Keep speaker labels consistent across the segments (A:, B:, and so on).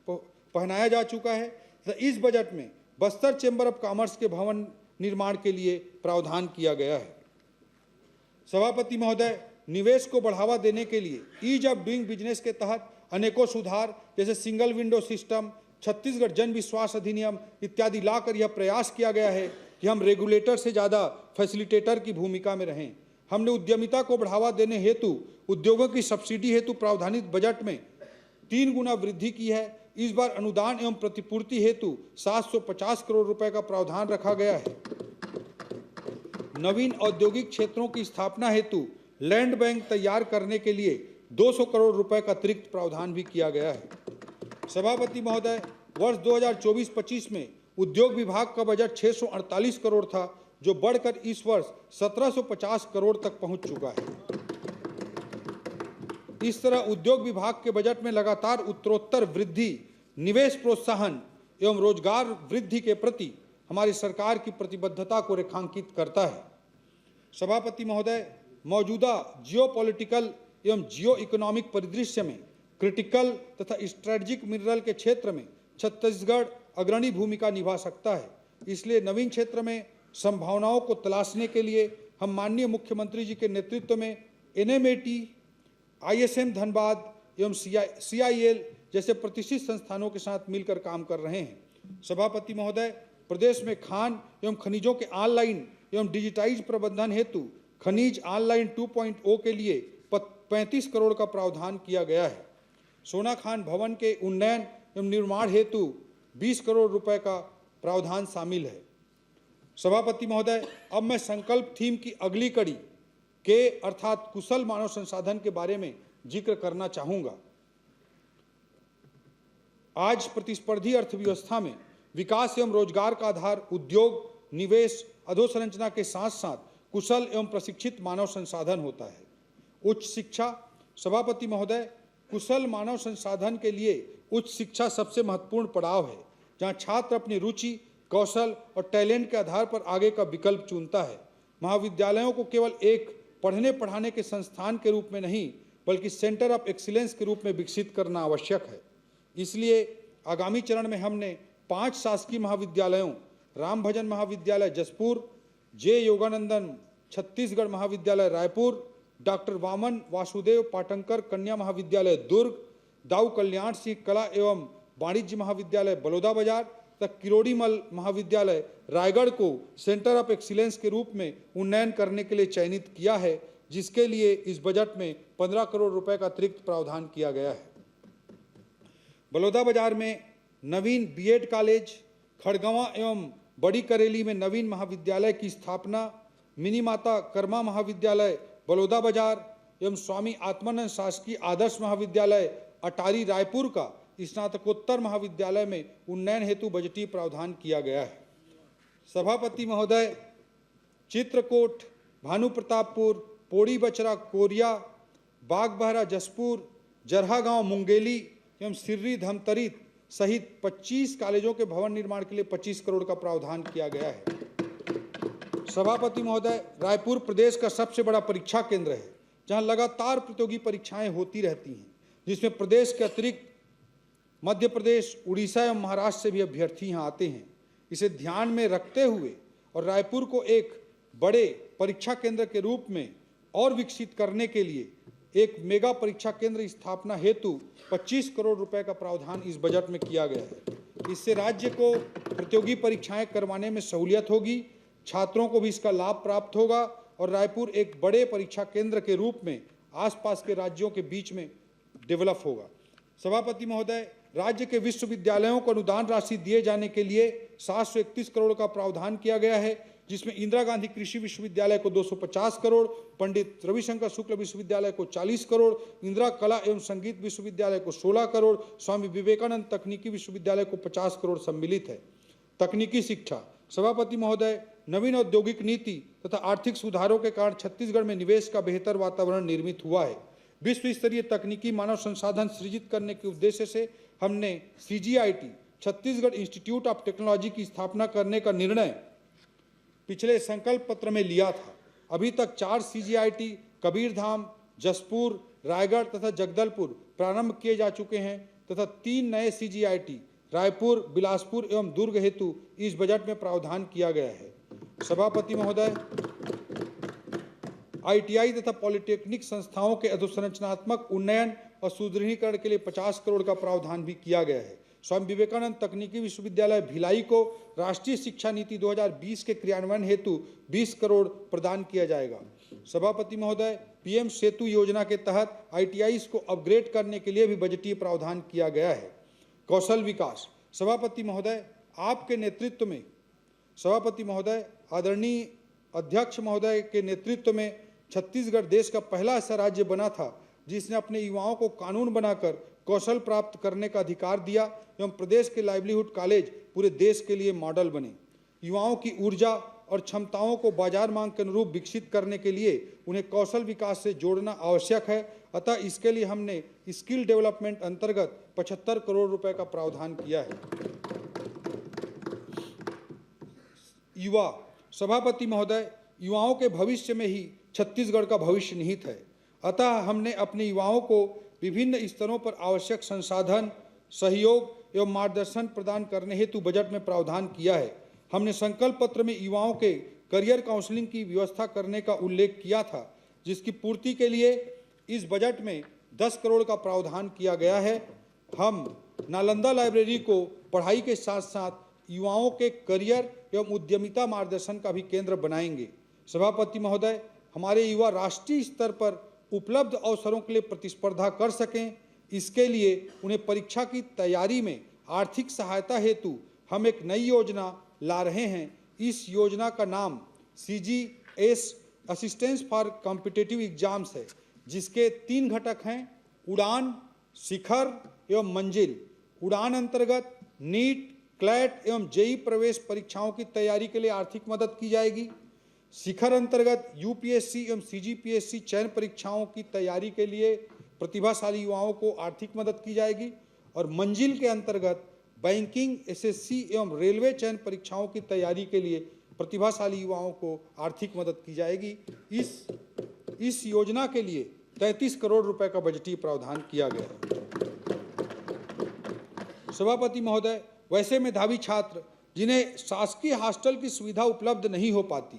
A: पहनाया जा चुका है तथा इस बजट में बस्तर चेंबर ऑफ कॉमर्स के भवन निर्माण के लिए प्रावधान किया गया है। सभापति महोदय, निवेश को बढ़ावा देने के लिए ईज ऑफ डूइंग बिजनेस के तहत अनेकों सुधार जैसे सिंगल विंडो सिस्टम, छत्तीसगढ़ जन विश्वास अधिनियम इत्यादि लाकर यह प्रयास किया गया है कि हम रेगुलेटर से ज़्यादा फैसिलिटेटर की भूमिका में रहें। हमने उद्यमिता को बढ़ावा देने हेतु उद्योगों की सब्सिडी हेतु प्रावधानित बजट में 3 गुना वृद्धि की है। इस बार अनुदान एवं प्रतिपूर्ति हेतु 750 करोड़ रुपए का प्रावधान रखा गया है। नवीन औद्योगिक क्षेत्रों की स्थापना हेतु लैंड बैंक तैयार करने के लिए 200 करोड़ रुपए का अतिरिक्त प्रावधान भी किया गया है। सभापति महोदय, वर्ष 2024-25 में उद्योग विभाग का बजट 648 करोड़ था, जो बढ़कर इस वर्ष 1750 करोड़ तक पहुंच चुका है। इस तरह उद्योग विभाग के बजट में लगातार उत्तरोत्तर वृद्धि, निवेश प्रोत्साहन एवं रोजगार वृद्धि के प्रति हमारी सरकार की प्रतिबद्धता को रेखांकित करता है। सभापति महोदय, मौजूदा जियोपॉलिटिकल एवं जियो इकोनॉमिक परिदृश्य में क्रिटिकल तथा स्ट्रेटेजिक मिनरल के क्षेत्र में छत्तीसगढ़ अग्रणी भूमिका निभा सकता है। इसलिए नवीन क्षेत्र में संभावनाओं को तलाशने के लिए हम माननीय मुख्यमंत्री जी के नेतृत्व में NMAT, ISM धनबाद एवं CIL जैसे प्रतिष्ठित संस्थानों के साथ मिलकर काम कर रहे हैं। सभापति महोदय, प्रदेश में खान एवं खनिजों के ऑनलाइन एवं डिजिटाइज प्रबंधन हेतु खनिज ऑनलाइन 2.0 के लिए 35 करोड़ का प्रावधान किया गया है। सोना खान भवन के उन्नयन एवं निर्माण हेतु 20 करोड़ रुपए का प्रावधान शामिल है। सभापति महोदय, अब मैं संकल्प थीम की अगली कड़ी के अर्थात कुशल मानव संसाधन के बारे में जिक्र करना चाहूँगा। आज प्रतिस्पर्धी अर्थव्यवस्था में विकास एवं रोजगार का आधार उद्योग, निवेश, अधोसंरचना के साथ साथ कुशल एवं प्रशिक्षित मानव संसाधन होता है। उच्च शिक्षा। सभापति महोदय, कुशल मानव संसाधन के लिए उच्च शिक्षा सबसे महत्वपूर्ण पड़ाव है, जहां छात्र अपनी रुचि, कौशल और टैलेंट के आधार पर आगे का विकल्प चुनता है। महाविद्यालयों को केवल एक पढ़ने पढ़ाने के संस्थान के रूप में नहीं, बल्कि सेंटर ऑफ एक्सीलेंस के रूप में विकसित करना आवश्यक है। इसलिए आगामी चरण में हमने 5 शासकीय महाविद्यालयों, राम भजन महाविद्यालय जसपुर, जे योगानंदन छत्तीसगढ़ महाविद्यालय रायपुर, डॉक्टर वामन वासुदेव पाटंकर कन्या महाविद्यालय दुर्ग, दाऊ कल्याण सिंह कला एवं वाणिज्य महाविद्यालय बलौदाबाजार तथा किरोड़ीमल महाविद्यालय रायगढ़ को सेंटर ऑफ एक्सीलेंस के रूप में उन्नयन करने के लिए चयनित किया है, जिसके लिए इस बजट में 15 करोड़ रुपए का अतिरिक्त प्रावधान किया गया है। बलौदाबाजार में नवीन BEd कॉलेज, खड़गवां एवं बड़ी करेली में नवीन महाविद्यालय की स्थापना, मिनी माता कर्मा महाविद्यालय बलौदाबाजार एवं स्वामी आत्मानंद शासकीय आदर्श महाविद्यालय अटारी रायपुर का स्नातकोत्तर महाविद्यालय में उन्नयन हेतु बजटीय प्रावधान किया गया है। सभापति महोदय, चित्रकोट, भानु प्रतापपुर, पोड़ी बचरा कोरिया, बागबहरा जसपुर, जरहा गांव मुंगेली एवं सिर्री धमतरी सहित 25 कॉलेजों के भवन निर्माण के लिए 25 करोड़ का प्रावधान किया गया है। सभापति महोदय, रायपुर प्रदेश का सबसे बड़ा परीक्षा केंद्र है, जहां लगातार प्रतियोगी परीक्षाएं होती रहती हैं, जिसमें प्रदेश के अतिरिक्त मध्य प्रदेश, उड़ीसा एवं महाराष्ट्र से भी अभ्यर्थी यहाँ आते हैं। इसे ध्यान में रखते हुए और रायपुर को एक बड़े परीक्षा केंद्र के रूप में और विकसित करने के लिए एक मेगा परीक्षा केंद्र स्थापना हेतु 25 करोड़ रुपए का प्रावधान इस बजट में किया गया है। इससे राज्य को प्रतियोगी परीक्षाएं करवाने में सहूलियत होगी, छात्रों को भी इसका लाभ प्राप्त होगा और रायपुर एक बड़े परीक्षा केंद्र के रूप में आसपास के राज्यों के बीच में डेवलप होगा। सभापति महोदय, राज्य के विश्वविद्यालयों को अनुदान राशि दिए जाने के लिए 731 करोड़ का प्रावधान किया गया है, जिसमें इंदिरा गांधी कृषि विश्वविद्यालय को 250 करोड़, पंडित रविशंकर शुक्ल विश्वविद्यालय को 40 करोड़, इंदिरा कला एवं संगीत विश्वविद्यालय को 16 करोड़, स्वामी विवेकानंद तकनीकी विश्वविद्यालय को 50 करोड़ सम्मिलित है। तकनीकी शिक्षा। सभापति महोदय, नवीन औद्योगिक नीति तथा आर्थिक सुधारों के कारण छत्तीसगढ़ में निवेश का बेहतर वातावरण निर्मित हुआ है। विश्व स्तरीय तकनीकी मानव संसाधन सृजित करने के उद्देश्य से हमने CGIT Chhattisgarh institute of technology की स्थापना करने का निर्णय पिछले संकल्प पत्र में लिया था। अभी तक 4 CGIT कबीरधाम, जसपुर, रायगढ़ तथा जगदलपुर प्रारंभ किए जा चुके हैं तथा 3 नए CGIT रायपुर, बिलासपुर एवं दुर्ग हेतु इस बजट में प्रावधान किया गया है। सभापति महोदय, ITI तथा पॉलिटेक्निक संस्थाओं के अधोसंरचनात्मक उन्नयन और सुदृढ़ीकरण के लिए 50 करोड़ का प्रावधान भी किया गया है। स्वामी विवेकानंद तकनीकी विश्वविद्यालय भिलाई को राष्ट्रीय शिक्षा नीति 2020 के क्रियान्वयन हेतु 20 करोड़ प्रदान किया जाएगा। सभापति महोदय, PM सेतु योजना के तहत ITIs को अपग्रेड करने के लिए भी बजटीय प्रावधान किया गया है। कौशल विकास। सभापति महोदय, आपके नेतृत्व में, सभापति महोदय, आदरणीय अध्यक्ष महोदय के नेतृत्व में छत्तीसगढ़ देश का पहला ऐसा राज्य बना था जिसने अपने युवाओं को कानून बनाकर कौशल प्राप्त करने का अधिकार दिया एवं प्रदेश के लाइवलीहुड कॉलेज पूरे देश के लिए मॉडल बने। युवाओं की ऊर्जा और क्षमताओं को बाजार मांग के अनुरूप विकसित करने के लिए उन्हें कौशल विकास से जोड़ना आवश्यक है। अतः इसके लिए हमने स्किल डेवलपमेंट अंतर्गत 75 करोड़ रुपए का प्रावधान किया है। युवा। सभापति महोदय, युवाओं के भविष्य में ही छत्तीसगढ़ का भविष्य निहित है। अतः हमने अपने युवाओं को विभिन्न स्तरों पर आवश्यक संसाधन, सहयोग एवं मार्गदर्शन प्रदान करने हेतु बजट में प्रावधान किया है। हमने संकल्प पत्र में युवाओं के करियर काउंसलिंग की व्यवस्था करने का उल्लेख किया था, जिसकी पूर्ति के लिए इस बजट में 10 करोड़ का प्रावधान किया गया है। हम नालंदा लाइब्रेरी को पढ़ाई के साथ साथ युवाओं के करियर एवं उद्यमिता मार्गदर्शन का भी केंद्र बनाएंगे। सभापति महोदय, हमारे युवा राष्ट्रीय स्तर पर उपलब्ध अवसरों के लिए प्रतिस्पर्धा कर सकें, इसके लिए उन्हें परीक्षा की तैयारी में आर्थिक सहायता हेतु हम एक नई योजना ला रहे हैं। इस योजना का नाम CGS assistance for competitive exams है, जिसके 3 घटक हैं: उड़ान, शिखर एवं मंजिल। उड़ान अंतर्गत नीट, क्लैट एवं JEE प्रवेश परीक्षाओं की तैयारी के लिए आर्थिक मदद की जाएगी। शिखर अंतर्गत UPSC एवं CGPSC चयन परीक्षाओं की तैयारी के लिए प्रतिभाशाली युवाओं को आर्थिक मदद की जाएगी। और मंजिल के अंतर्गत बैंकिंग, SSC एवं रेलवे चयन परीक्षाओं की तैयारी के लिए प्रतिभाशाली युवाओं को आर्थिक मदद की जाएगी। इस योजना के लिए 33 करोड़ रुपए का बजटीय प्रावधान किया गया है। सभापति महोदय, वैसे मेधावी छात्र जिन्हें शासकीय हॉस्टल की सुविधा उपलब्ध नहीं हो पाती,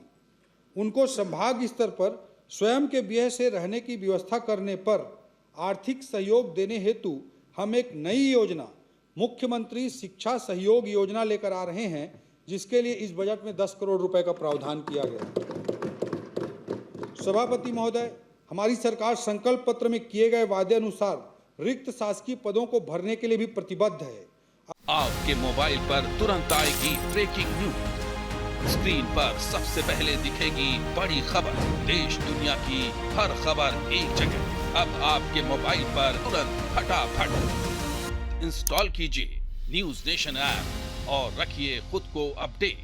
A: उनको संभाग स्तर पर स्वयं के व्यय से रहने की व्यवस्था करने पर आर्थिक सहयोग देने हेतु हम एक नई योजना, मुख्यमंत्री शिक्षा सहयोग योजना लेकर आ रहे हैं, जिसके लिए इस बजट में 10 करोड़ रुपए का प्रावधान किया गया है। सभापति महोदय, हमारी सरकार संकल्प पत्र में किए गए वादे अनुसार रिक्त शासकीय पदों को भरने के लिए भी प्रतिबद्ध है।
B: आपके मोबाइल पर तुरंत आएगी ब्रेकिंग न्यूज। स्क्रीन पर सबसे पहले दिखेगी बड़ी खबर। देश दुनिया की हर खबर एक जगह। अब आपके मोबाइल पर तुरंत फटाफट इंस्टॉल कीजिए न्यूज़ नेशन ऐप और रखिए खुद को अपडेट।